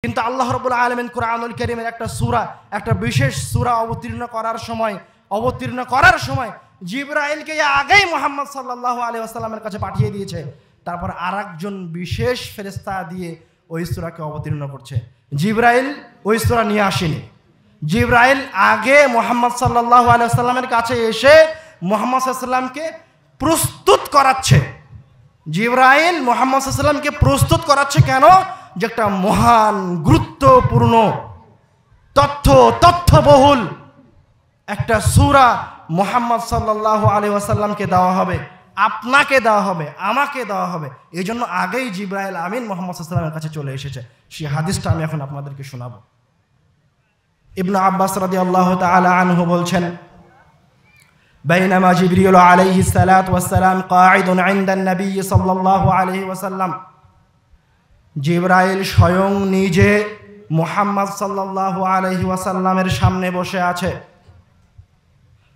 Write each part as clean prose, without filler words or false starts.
কিন্তু আল্লাহ রাব্বুল আলামিন কুরআনুল কারীমের একটা সূরা, একটা বিশেষ সূরা অবতীর্ণ করার সময় জিবরাইলকে আগেই মুহাম্মদ সাল্লাল্লাহু আলাইহি ওয়াসাল্লামের কাছে পাঠিয়ে দিয়েছে। তারপর আরেকজন বিশেষ ফেরেশতা দিয়ে ওই সূরাকে অবতীর্ণ করছে। জিবরাইল ওই সূরা নিয়ে আসেনি। জিবরাইল আগে মুহাম্মদ সাল্লাল্লাহু আলাইহি ওয়াসাল্লামের কাছে এসে মুহাম্মদ সাল্লাল্লাহু আলাইহি ওয়াসাল্লামকে প্রস্তুত করাচ্ছে। জিবরাইল মুহাম্মদ সাল্লাল্লাহু আলাইহি ওয়াসাল্লামকে প্রস্তুত করাচ্ছে কেন? যে একটা মহান গুরুত্বপূর্ণ তথ্যবহুল একটা সূরা মুহাম্মদ সাল্লাল্লাহু আলাইহি ওয়াসাল্লামকে দেওয়া হবে, আপনাকে দেওয়া হবে, আমাকে দেওয়া হবে। এই জন্য আগেই জিবরাইল আমিন মুহাম্মদ সাল্লাল্লাহু আলাইহি ওয়াসাল্লামের কাছে চলে এসেছে। সেই হাদিসটা আমি এখন আপনাদেরকে শোনাবো। ইবনে আব্বাস রাদিয়াল্লাহু তাআলা আনহু বলছেন, বাইনামা জিবরিল আলাইহিস সালাতু ওয়াস সালাম কাঈদুন ইনদান নবী সাল্লাল্লাহু আলাইহি ওয়াসাল্লাম, জিবরাইল স্বয়ং নিজে মুহাম্মদ সাল্লাল্লাহু আলাইহি ওয়াসাল্লামের সামনে বসে আছে।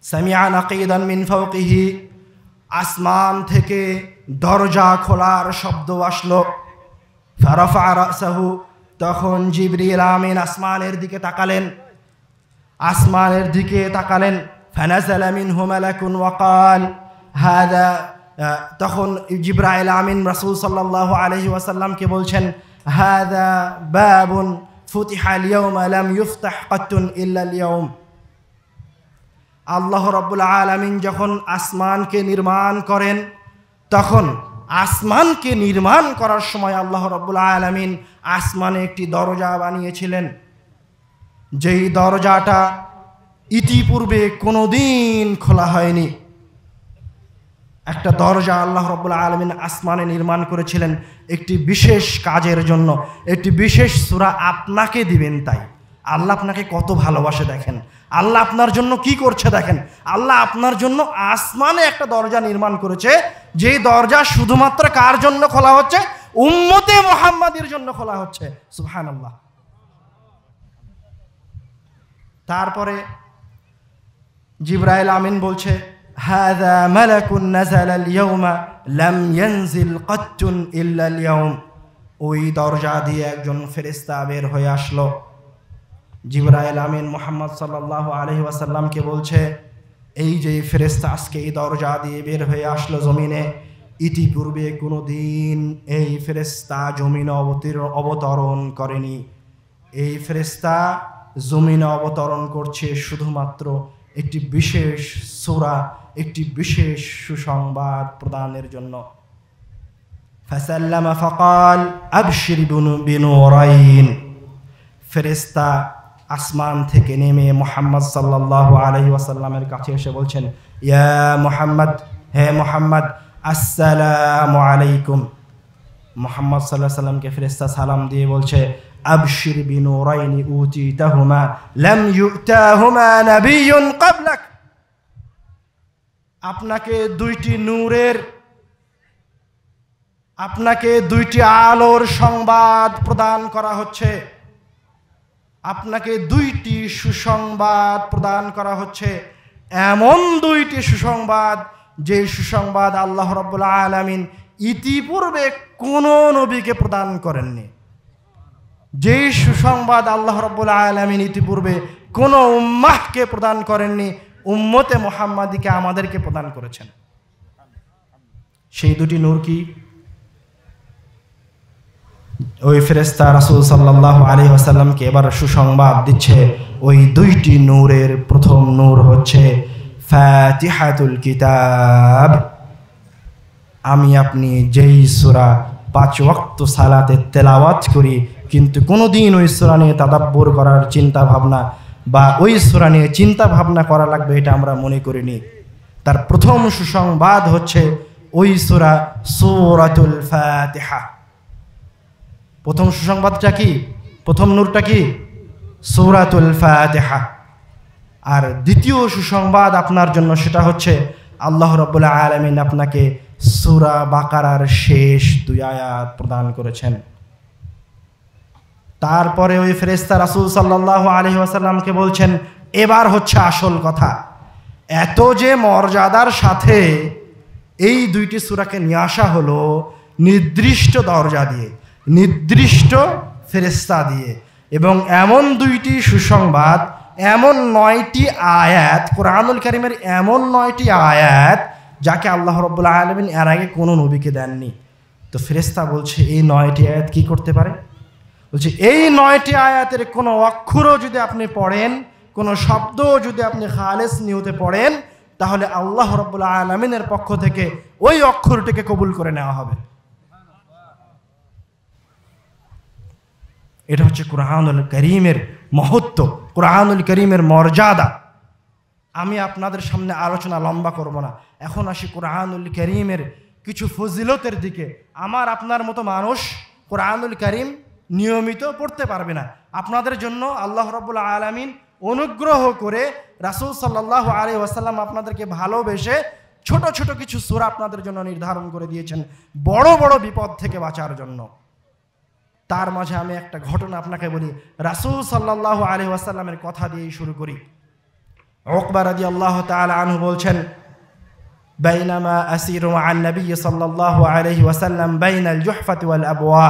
সামিআ নাকিদান মিন ফাওকিহি, আসমান থেকে দরজা খোলার শব্দ আসলো। ফারাফা রাসাহু, তখন জিবরিল আমিন আসমানের দিকে তাকালেন। ফানাজালা মিনহু মালাকুন ওয়া ক্বাল হাযা, তখন জিবরাইল আমিন রাসূল সাল্লাল্লাহু আলাইহি ওয়াসাল্লামকে বলছেন, হাযা বাবুন ফুতিহা আল-ইয়াওমা লাম ইফতাহ কাত্তুন ইল্লা আল-ইয়াওম। আল্লাহ রাব্বুল আলামিন যখন আসমানকে নির্মাণ করেন, তখন আসমানকে নির্মাণ করার সময় আল্লাহ রাব্বুল আলামিন আসমানে একটি দরজা বানিয়েছিলেন। যেই দরজাটা ইতিপূর্বে কোনোদিন খোলা হয়নি। একটা দরজা আল্লাহ রাব্বুল আলামিন আসমানে নির্মাণ করেছিলেন একটি বিশেষ কাজের জন্য, একটি বিশেষ সূরা আপনাকে দিবেন। তাই আল্লাহ আপনাকে কত ভালোবাসে দেখেন, আল্লাহ আপনার জন্য কি করছে দেখেন। আল্লাহ আপনার জন্য আসমানে একটা দরজা নির্মাণ করেছে, যেই দরজা শুধুমাত্র কার জন্য খোলা হচ্ছে? উম্মতে মুহাম্মাদের জন্য খোলা হচ্ছে। সুবহানাল্লাহ। তারপরে জিবরাইল আমিন বলছে, হাযা মালাকুন নাযালা আল-ইয়াওমা লাম ইয়ানজিল কাত্তুন ইল্লা আল-ইয়াওম। ওই দরজা দিয়ে একজন ফেরেশতা বের হয়ে আসলো। জিবরাইল আমিন মুহাম্মদ সাল্লাল্লাহু আলাইহি ওয়াসাল্লামকে বলছে, এই যে ফেরেশতা আজকে এই দরজা দিয়ে বের হয়ে আসলো জমিনে, ইতিপূর্বে কোনোদিন এই ফেরেশতা জমিনে অবতরণ করেনি। এই ফেরেশতা জমিনে অবতরণ করছে শুধুমাত্র একটি বিশেষ সূরা, একটি বিশেষ সুসংবাদ প্রদানের জন্য। ফাসাল্লামা ফাকাল আবশির বিনুরাইন। ফেরেশতা আসমান থেকে নেমে মুহাম্মদ সাল্লাল্লাহু আলাইহি ওয়াসাল্লামের কাছে এসে বলছেন, ইয়া মুহাম্মদ, হে মুহাম্মদ, আসসালামু আলাইকুম। মুহাম্মদ সাল্লাল্লাহু আলাইহি ওয়াসাল্লামকে ফেরেশতা সালাম দিয়ে বলছে, আবশির বিনুরাইনি উতিতাহুমা লাম ইউতাহুমা নাবিয়্যুন ক্বাবলাক। আপনাকে দুইটি আলোর সংবাদ প্রদান করা হচ্ছে। আপনাকে দুইটি সুসংবাদ প্রদান করা হচ্ছে। এমন দুইটি সুসংবাদ, যে সুসংবাদ আল্লাহ রাব্বুল আলামিন ইতিপূর্বে কোনো নবীকে প্রদান করেননি। যেই সুসংবাদ আল্লাহ রাব্বুল আলামিন ইতিপূর্বে কোনো উম্মাহকে প্রদান করেননি, উম্মতে মুহাম্মাদিকে আমাদেরকে প্রদান করেছেন। সেই দুটি নূর কি? ওই ফেরেশতা রাসূল সাল্লাল্লাহু আলাইহি ওয়াসাল্লামকে এবার সুসংবাদ দিচ্ছে। ওই দুইটি নূরের প্রথম নূর হচ্ছে ফাতিহাতুল কিতাব। আমি আপনি যেই সূরা 5 ওয়াক্ত সালাতে তেলাওয়াত করি, কিন্তু কোনোদিন ওই সূরা নিয়ে তাদাব্বুর করার চিন্তা ভাবনা বা ওই সূরা নিয়ে চিন্তা ভাবনা করা লাগবে এটা আমরা মনে করিনি। তার প্রথম সুসংবাদ হচ্ছে ওই সূরাতুল ফাতিহা। প্রথম সুসংবাদটা কি? প্রথম নূরটা কি? সূরাতুল ফাতিহা। আর দ্বিতীয় সুসংবাদ আপনার জন্য, সেটা হচ্ছে আল্লাহ রাব্বুল আলামিন আপনাকে সূরা বাকারার শেষ 2 আয়াত প্রদান করেছেন। তারপরে ওই ফেরেশতা রাসূল সাল্লাল্লাহু আলাইহি ওয়াসাল্লামকে বলছেন, এবার হচ্ছে আসল কথা। এত যে মর্যাদার সাথে এই দুইটি সূরাকে নিয়ে আসা হলো নির্দিষ্ট দরজা দিয়ে, নির্দিষ্ট ফেরেশতা দিয়ে। এবং এমন দুইটি সুসংবাদ, এমন 9টি আয়াত, কোরআনুল কারীমের এমন 9টি আয়াত যাকে আল্লাহ রাব্বুল আলামিন এর আগে কোনো নবীকে দেননি। তো ফেরেশতা বলছে এই 9টি আয়াত কি করতে পারে? বলছে এই 9টি আয়াতের কোনো অক্ষরও যদি আপনি পড়েন, কোনো শব্দও যদি আপনি খালেস নিয়তে পড়েন, তাহলে আল্লাহ রাব্বুল আলামিনের পক্ষ থেকে ওই অক্ষরটিকে কবুল করে নেওয়া হবে। এটা হচ্ছে কোরআনুল কারীমের মহত্ব, কোরআনুল কারীমের মর্যাদা। আমি আপনাদের সামনে আলোচনা লম্বা করব না, এখন আসি কোরআনুল কারীমের কিছু ফজিলতের দিকে। আমার আপনার মতো মানুষ কোরআনুল কারীম নিয়মিত পড়তে পারবে না। আপনাদের জন্য আল্লাহ রাব্বুল আলামিন অনুগ্রহ করে রাসূল সাল্লাল্লাহু আলাইহি ওয়াসাল্লাম আপনাদেরকে ভালোবেসে ছোট ছোট কিছু সূরা আপনাদের জন্য নির্ধারণ করে দিয়েছেন বড় বড় বিপদ থেকে বাঁচার জন্য। তার মাঝে আমি একটা ঘটনা আপনাকে বলি। রাসূল সাল্লাল্লাহু আলাইহি ওয়াসাল্লামের কথা দিয়েই শুরু করি। উকবা রাদিয়াল্লাহু তাআলা আনহু বলছেন, বাইনামা আসিরু মা'আন নবী সাল্লাল্লাহু আলাইহি ওয়াসাল্লাম বাইনাল জুহফাতি ওয়াল আবওয়া।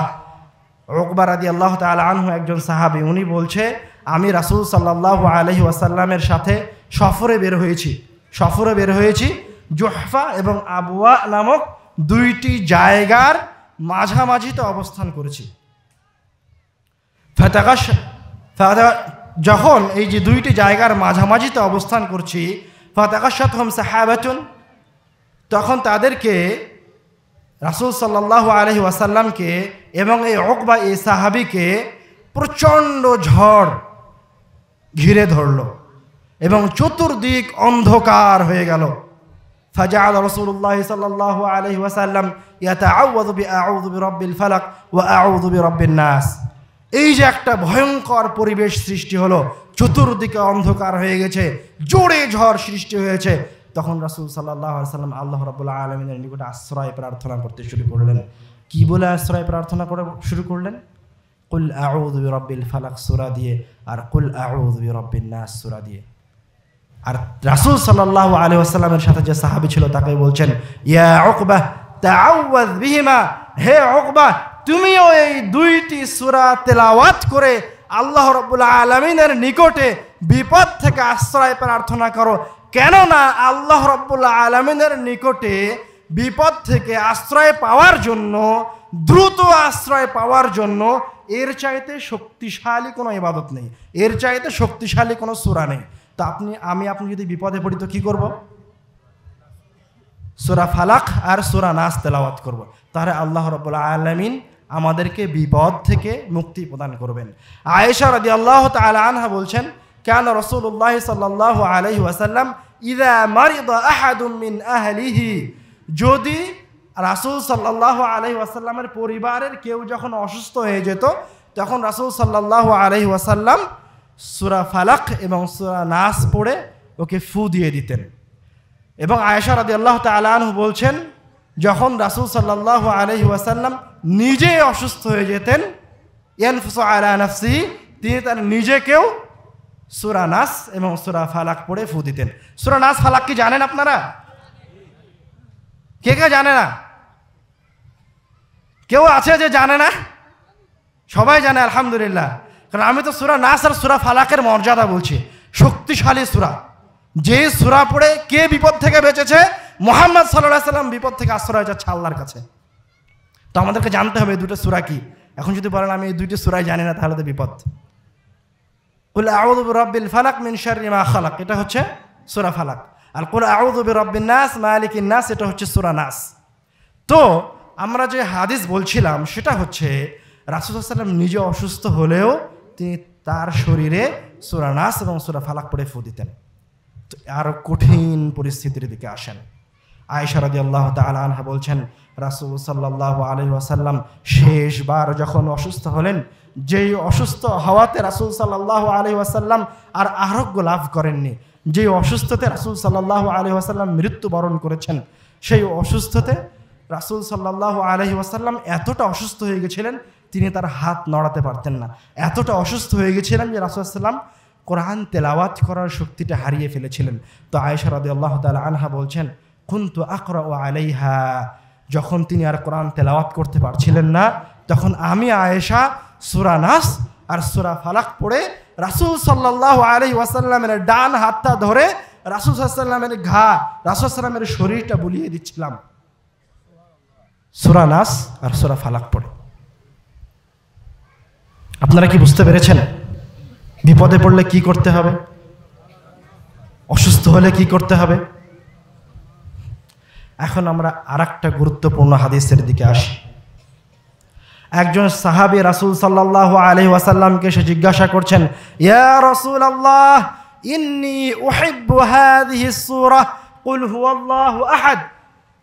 উকবা রাদিয়াল্লাহু তাআলা আনহু একজন সাহাবী, উনি বলছে আমি রাসূল সাল্লাল্লাহু আলাইহি ওয়াসাল্লামের সাথে সফরে বের হয়েছি জুহফা এবং আবওয়া নামক দুইটি জায়গার মাঝামাঝিতে অবস্থান করেছি। যখন এই যে দুইটি জায়গার মাঝামাঝিতে অবস্থান করছি, ফাতাগাশাতহুম সাহাবাতুন, তখন তাদেরকে রাসূল সাল্লাল্লাহু আলাইহি ওয়াসাল্লামকে এবং এই উকবা এই সাহাবীকে প্রচণ্ড ঝড় ঘিরে ধরল এবং চতুর্দিক অন্ধকার হয়ে গেল। ফাজাআলা রাসূলুল্লাহ সাল্লাল্লাহু আলাইহি ওয়াসাল্লাম ইয়াতাআওয়াযু বিআউযু বিরাব্বিল ফালাক ওয়া আউযু বিরাব্বিন নাস। এই যে একটা ভয়ঙ্কর পরিবেশ সৃষ্টি হলো, চতুর্দিকে অন্ধকার হয়ে গেছে, জোরে ঝড় সৃষ্টি হয়েছে, তখন রাসূল সাল্লাল্লাহু আলাইহি ওয়াসাল্লাম আল্লাহ রাব্বুল আলামিনের নিকটে আশ্রয় প্রার্থনা করতে শুরু করলেন। কি বলে আশ্রয় প্রার্থনা করে শুরু করলেন? কুল আউযু বিরাব্বিল ফালাক সূরা দিয়ে আর কুল আউযু বিরাব্বিন নাস সূরা দিয়ে। আর রাসূল সাল্লাল্লাহু আলাইহি ওয়াসাল্লামের সাথে যে সাহাবী ছিল তাকে বলছেন, ইয়া উকবা তাআওয়াজ বিহিমা, হে উকবা তুমিও এই দুইটি সূরা তেলাওয়াত করে আল্লাহ রাব্বুল আলামিনের নিকটে বিপদ থেকে আশ্রয় প্রার্থনা করো। কেননা আল্লাহ রাব্বুল আলামিনের নিকটে বিপদ থেকে আশ্রয় পাওয়ার জন্য, দ্রুত আশ্রয় পাওয়ার জন্য এর চাইতে শক্তিশালী কোনো ইবাদত নেই, এর চাইতে শক্তিশালী কোনো সূরা নেই। তো আপনি যদি বিপদে পড়ি তো কি করব? সূরা ফালাক আর সূরা নাস তেলাওয়াত করব। তাহলে আল্লাহ রাব্বুল আলামিন আমাদেরকে বিপদ থেকে মুক্তি প্রদান করবেন। আয়েশা রাদিয়াল্লাহু তাআলা আনহা বলছেন, কানা রাসূলুল্লাহ সাল্লাল্লাহু আলাইহি ওয়াসাল্লাম ইযা মারিদা আহাদুম মিন আহলিহি, যদি রাসূল সাল্লাল্লাহু আলাইহি ওয়াসাল্লামের পরিবারের কেউ যখন অসুস্থ হয়ে যেত, তখন রাসূল সাল্লাল্লাহু আলাইহি ওয়াসাল্লাম সূরা ফালাক এবং সূরা নাস পড়ে ওকে ফু দিয়ে দিতেন। এবং আয়েশা রাদিয়াল্লাহু তাআলা আনহা বলছেন, যখন রাসূল সাল্লাল্লাহু আলাইহি ওয়াসাল্লাম নিজে অসুস্থ হয়ে যেতেন, ইয়ানফুসু আলা নাফসিহি, তিনি তার নিজেকেও সূরা নাস এবং সূরা ফালাক পড়ে ফু দিতেন। সূরা নাস ফালাক কি জানেন আপনারা? কে কে জানে না? কেউ আছে যে জানে না? সবাই জানে আলহামদুলিল্লাহ। কারণ আমি তো সূরা নাস আর সূরা ফালাকের মর্যাদা বলছি, শক্তিশালী সূরা, যে সূরা পড়ে কে বিপদ থেকে বেঁচেছে? মুহাম্মদ সাল্লাল্লাহু আলাইহি ওয়াসাল্লাম বিপদ থেকে আশ্রয় যাচ্ছে আল্লাহর কাছে। তো আমাদেরকে জানতে হবে এই দুটো সূরা কি। এখন যদি বলেন আমি এই দুইটি সূরাই জানি না, তাহলে তো বিপদ। কুল আউযু বিরাব্বিল ফালাক মিন শাররি মা খালাক, এটা হচ্ছে সূরা ফালাক। আর কুল আউযু বিরাব্বিন নাস মালিকিন নাস, এটা হচ্ছে সূরা নাস। তো আমরা যে হাদিস বলছিলাম সেটা হচ্ছে রাসূল সাল্লাল্লাহু আলাইহি ওয়াসাল্লাম নিজে অসুস্থ হলেও তিনি তার শরীরে সূরা নাস এবং সূরা ফালাক পড়ে ফু দিতেন। তো আরো কঠিন পরিস্থিতির দিকে আসেন। আয়েশা রাদিয়াল্লাহু তাআলা আনহা বলছেন, রাসূল সাল্লাল্লাহু আলাইহি ওয়াসাল্লাম শেষবার যখন অসুস্থ হলেন, যেই অসুস্থ হওয়াতে রাসূল সাল্লাল্লাহু আলাইহি ওয়াসাল্লাম আর আরোগ্য লাভ করেননি, যেই অসুস্থতে রাসূল সাল্লাল্লাহু আলাইহি ওয়াসাল্লাম মৃত্যুবরণ করেছেন, সেই অসুস্থতে রাসূল সাল্লাল্লাহু আলাইহি ওয়াসাল্লাম এতটা অসুস্থ হয়ে গেছিলেন তিনি তার হাত নড়াতে পারতেন না। এতটা অসুস্থ হয়ে গেছিলেন যে রাসূল সাল্লাম কোরআন তেলাওয়াত করার শক্তিটা হারিয়ে ফেলেছিলেন। তো আয়েশা রাদিয়াল্লাহু তাআলা আনহা বলছেন, কুনতু আকরাউ আলাইহা, যখন তিনি আর কোরআন তেলাওয়াত করতে পারছিলেন না, তখন আমি আয়েশা সূরা নাস আর সূরা ফালাক পড়ে রাসূল সাল্লাল্লাহু আলাইহি ওয়াসাল্লামের ডান হাতটা ধরে রাসূল সাল্লাল্লাহু আলাইহি ওয়াসাল্লামের ঘা, রাসূল সাল্লাল্লাহু আলাইহি ওয়াসাল্লামের শরীরটা বুলিয়ে দিচ্ছিলাম সূরা নাস আর সূরা ফালাক পড়ে। আপনারা কি বুঝতে পেরেছেন বিপদে পড়লে কি করতে হবে, অসুস্থ হলে কি করতে হবে? এখন আমরা আরেকটা গুরুত্বপূর্ণ হাদিসের দিকে আসি। একজন সাহাবী রাসূল সাল্লাল্লাহু আলাইহি ওয়াসাল্লামকে এসে জিজ্ঞাসা করছেন, ইয়া রাসূলুল্লাহ ইন্নী উহিব্বু হাযিহি সূরা কুল হুয়াল্লাহু আহাদ।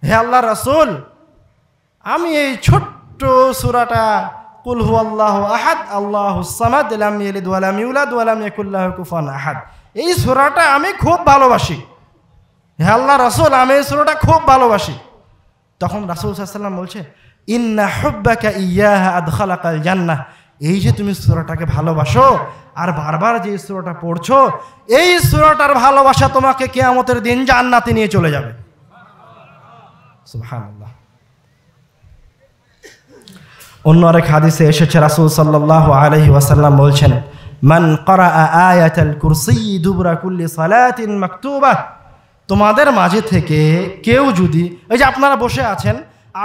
হে আল্লাহর রাসূল, আমি এই ছোট্ট সূরাটা কুল হুয়াল্লাহু আহাদ আল্লাহুস সামাদ লাম ইয়ালিদ ওয়া লাম ইউলাদ ওয়া লাম ইয়াকুল লাহু কুফুয়ান আহাদ, এই সূরাটা আমি খুব ভালোবাসি। হে আল্লাহর রাসূল, আমি এই সূরাটা খুব ভালোবাসি। তখন রাসূল সাল্লাল্লাহু আলাইহি ওয়াসাল্লাম বলছে, ইন্না হুব্বাকা ইয়্যাহা আদখালাকাল জান্নাহ, এই যে তুমি সূরাটাকে ভালোবাসো আর বারবার যে সূরাটা পড়ছো, এই সূরাটার ভালোবাসা তোমাকে কিয়ামতের দিন জান্নাতে নিয়ে চলে যাবে। সুবহানাল্লাহ। অন্য আরেক হাদিসে এসেছে রাসূল সাল্লাল্লাহু আলাইহি ওয়াসাল্লাম বলছেন, মান ক্বারাআ আয়াতাল কুরসি দুবরা কুল্লি সালাতিন মাকতুবাহ, তোমাদের মাঝে থেকে কেউ যদি, এই যে আপনারা বসে আছেন,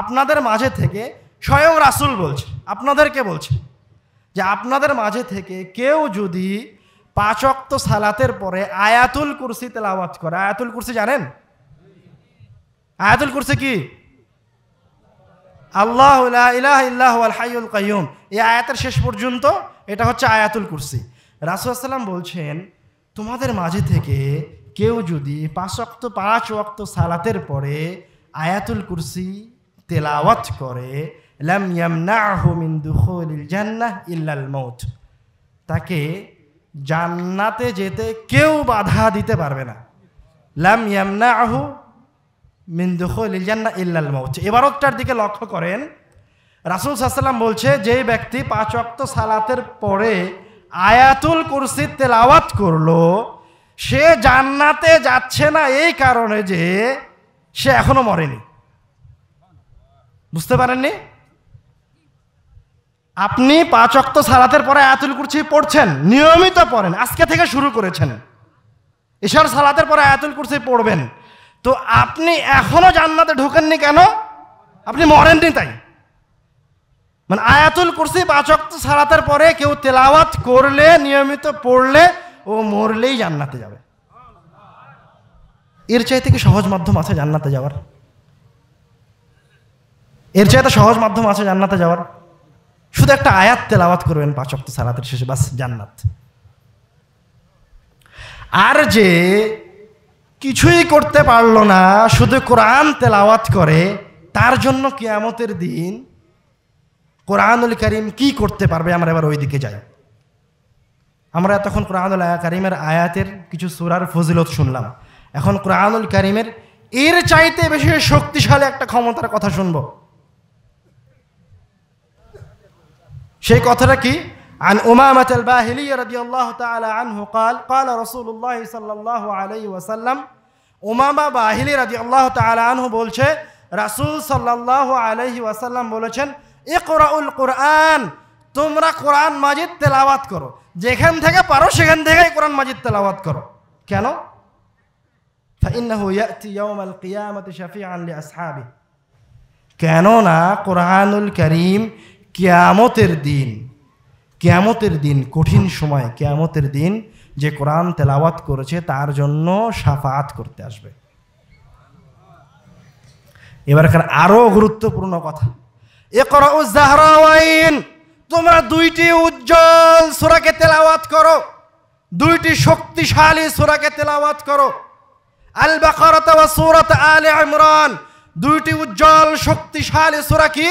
আপনাদের মাঝে থেকে স্বয়ং রাসূল বলছে, আপনাদেরকে বলছে যে আপনাদের মাঝে থেকে কেউ যদি 5 ওয়াক্ত সালাতের পরে আয়াতুল কুরসি তেলাওয়াত করে। আয়াতুল কুরসি জানেন? আয়াতুল কুরসি কি? আল্লাহু লা ইলাহা ইল্লা হুয়াল হাইয়ুল কাইয়ুম, এই আয়াতের শেষ পর্যন্ত এটা হচ্ছে আয়াতুল কুরসি। রাসূল সাল্লাল্লাহু আলাইহি ওয়াসাল্লাম বলছেন, তোমাদের মাঝে থেকে কেউ যদি 5 ওয়াক্ত সালাতের পরে আয়াতুল কুরসি তেলাওয়াত করে, লাম ইয়ামনাহু মিন দুখুলিল জান্নাহ ইল্লাল মাউত, তাকে জান্নাতে যেতে কেউ বাধা দিতে পারবে না। লাম ইয়ামনাহু মিন দুখুলিল জান্নাহ ইল্লাল মাউত। ইবারতটার দিকে লক্ষ্য করেন, রাসূল সাল্লাল্লাহু আলাইহি ওয়াসাল্লাম বলছে, যেই ব্যক্তি 5 ওয়াক্ত সালাতের পরে আয়াতুল কুরসি তেলাওয়াত করলো, সে জান্নাতে যাচ্ছে না এই কারণে যে সে এখনো মরেনি। বুঝতে পারেননি? আপনি 5 ওয়াক্ত সালাতের পরে আয়াতুল কুরসি পড়ছেন, নিয়মিত পড়েন, আজকে থেকে শুরু করেছেন, ইশার সালাতের পরে আয়াতুল কুরসি পড়বেন, তো আপনি এখনো জান্নাতে ঢোকেননি কেন? আপনি মরেননি তাই। মানে আয়াতুল কুরসি 5 ওয়াক্ত সালাতের পরে কেউ তেলাওয়াত করলে, নিয়মিত পড়লে, ও মরলেই জান্নাতে যাবে। এর চাইতে কি সহজ মাধ্যম আছে জান্নাতে যাওয়ার? এর চাইতে সহজ মাধ্যম আছে জান্নাতে যাওয়ার? শুধু একটা আয়াত তেলাওয়াত করবেন 5 ওয়াক্ত সালাতের শেষে, বাস জান্নাত। আর যে কিছুই করতে পারলো না, শুধু কোরআন তেলাওয়াত করে, তার জন্য কিয়ামতের দিন কোরআনুল কারীম কি করতে পারবে? আমরা এবার ওই দিকে যাই। আমরা এতক্ষণ কোরআনুল কারীমের আয়াতের কিছু সূরার ফজিলত শুনলাম, এখন কোরআনুল কারীমের এর চাইতে বেশি শক্তিশালী একটা ক্ষমতার কথা শুনবো। সেই কথাটা কি? عن أمامة الباهلي رضي الله تعالى عنه قال قال رسول الله صلى الله عليه وسلم, উমামা বাহিলি রাদিয়াল্লাহু তাআলা আনহু বলছে, রাসূল সাল্লাল্লাহু আলাইহি ওয়াসাল্লাম বলেছেন, ইকরাউল কুরআন, তোমরা কোরআন মাজিদ তেলাওয়াত করো, যেখান থেকে পারো সেখান থেকেই কোরআন মাজিদ তেলাওয়াত করো। কেন? ফাইন্নাহু ইয়াতি ইয়াউমাল কিয়ামাতি শাফিআন লিআসহাবিহি, কেননা কোরআনুল কারীম কিয়ামতের দিন, কঠিন সময়, কিয়ামতের দিন যে কোরআন তেলাওয়াত করেছে তার জন্য শাফাআত করতে আসবে। এবারকার আরো গুরুত্বপূর্ণ কথা, ইকরাউজ জাহরাওয়াইন, তোমরা 2টি উজ্জ্বল সূরাকে তেলাওয়াত করো, 2টি শক্তিশালী সূরাকে তেলাওয়াত করো। আল বাকারা ওয়া সূরাত আলে ইমরান, 2টি উজ্জ্বল শক্তিশালী সূরা কি?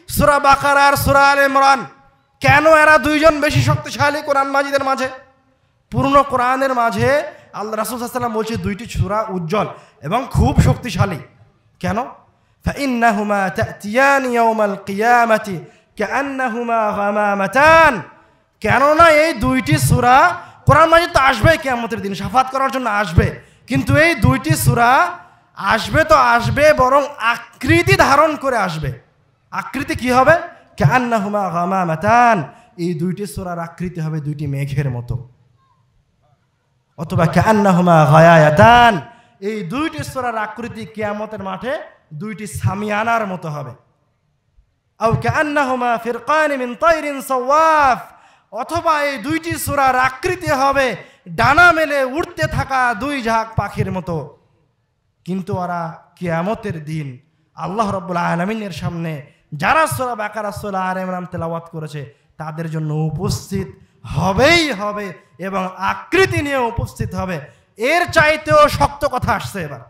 সূরা বাকারা আর সূরা আলে ইমরান। কেন এরা 2জন বেশি শক্তিশালী কোরআন মাজিদের মাঝে? পূর্ণ কোরআনের মাঝে আল্লাহ রাসূল সাল্লাল্লাহু আলাইহি ওয়াসাল্লাম বলছে 2টি সূরা উজ্জ্বল এবং খুব শক্তিশালী। কেন? ফাইন্নাহুমা তাতিয়ানি ইয়াউমাল কিয়ামাতি কাআন্নাহুমা গামামাতান, কেননা এই 2টি সূরা কোরআন মাজিদ তো আসবে কিয়ামতের দিন, শাফাত করার জন্য আসবে, কিন্তু এই 2টি সূরা আসবে তো আসবে, বরং আকৃতি ধারণ করে আসবে। আকৃতি কি হবে? কাআন্নাহুমা গামামাতান, এই দুইটি সূরার আকৃতি হবে দুইটি মেঘের মতো, অথবা কান্নাহুমা গায়ায়াতান, এই দুইটি সূরার আকৃতি কিয়ামতের মাঠে দুইটি সামিয়ানার মতো হবে। আও কান্নাহুমা ফিরকান মিন তায়রিন সাওয়াফ, অথবা এই দুইটি সূরার আকৃতি হবে ডানা মেলে উড়তে থাকা দুই ঝাঁক পাখির মতো। কিন্তু ওরা কিয়ামতের দিন আল্লাহ রাব্বুল আলামিনের সামনে যারা সূরা বাকারা সূরা আলে ইমরান তেলাওয়াত করেছে তাদের জন্য উপস্থিত হবেই হবে এবং আকৃতি নিয়ে উপস্থিত হবে। এর চাইতেও শক্ত কথা আসছে এবার।